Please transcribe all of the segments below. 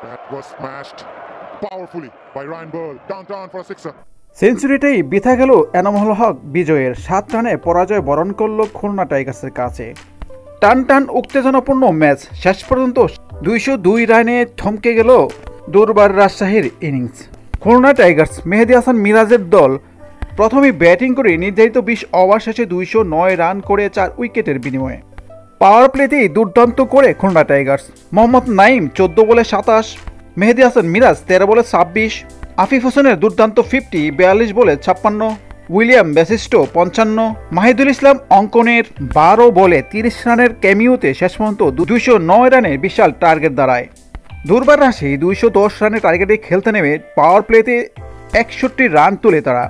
That was smashed powerfully by Ryan Burl. Downtown for a sixer. সেঞ্চুরিটাই বৃথা গেল এনামুল হক বিজয়ের 7 রানে পরাজয় বরণ করল খুলনা টাইগার্সের কাছে। টান টান উত্তেজনাপূর্ণ ম্যাচ শেষ পর্যন্ত 202 রানে থমকে গেল দুর্বার রাজশাহীর ইনিংস। খুলনা টাইগার্স মেহেদী হাসান মিরাজের দল প্রথমে ব্যাটিং করে নির্ধারিত 20 ওভার শেষে 209 রান করে 4 উইকেটের বিনিময়ে। পাওয়ার প্লেতেই দুর্দান্ত করে খুলনা টাইগার্স। মোহাম্মদ নাইম 14 বলে 27, মেহেদী হাসান মিরাজ 13 বলে 26, আফিফ হোসেনের দুর্দান্ত 50 42 বলে 56, উইলিয়াম বেসিস্টো 55, মাহিদুল ইসলাম অঙ্কনের 12 বলে 30 রানের ক্যামিওতে শেষ পর্যন্ত 209 রানের বিশাল টার্গেট দাঁড়ায়। দুর্বার রাশি 210 রানের টার্গেটে খেলতে নেমে পাওয়ার প্লেতে 61 রান তুলে তারা।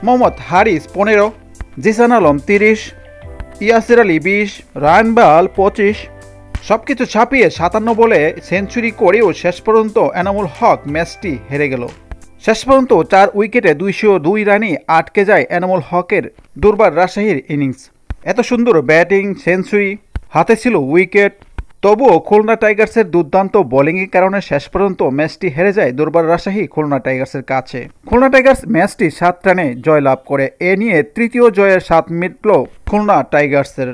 মোহাম্মদ হারিস 15, জিসান আলম 30, ইয়াসির আলী 20, রায়ান বাল 25, সবকিছু ছাপিয়ে 57 বলে সেঞ্চুরি করেও শেষ পর্যন্ত এনামুল হক ম্যাচটি হেরে গেল। শেষ পর্যন্ত 4 উইকেটে 202 রানই আটকে যায় এনামুল হকের দুর্বার রাজশাহীর ইনিংস। এত সুন্দর ব্যাটিং, সেঞ্চুরি, হাতে ছিল উইকেট, তবুও খুলনা টাইগার্সের দুর্দান্ত বোলিংয়ের কারণে শেষ পর্যন্ত ম্যাচটি হেরে যায় দুর্বার রাজশাহী খুলনা টাইগার্সের কাছে। খুলনা টাইগার্স ম্যাচটি 7 রানে জয়লাভ করে। এ নিয়ে তৃতীয় জয়ের স্বাদ মিটল খুলনা টাইগার্সের।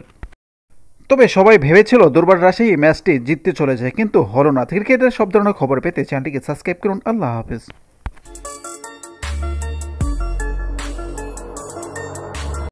তবে সবাই ভেবেছিল দুর্বার রাজশাহী ম্যাচটি জিততে চলেছে, কিন্তু হলো না। ক্রিকেটের সব ধরনের খবর পেতে চ্যানেলটিকে সাবস্ক্রাইব করুন। আল্লাহ হাফেজ।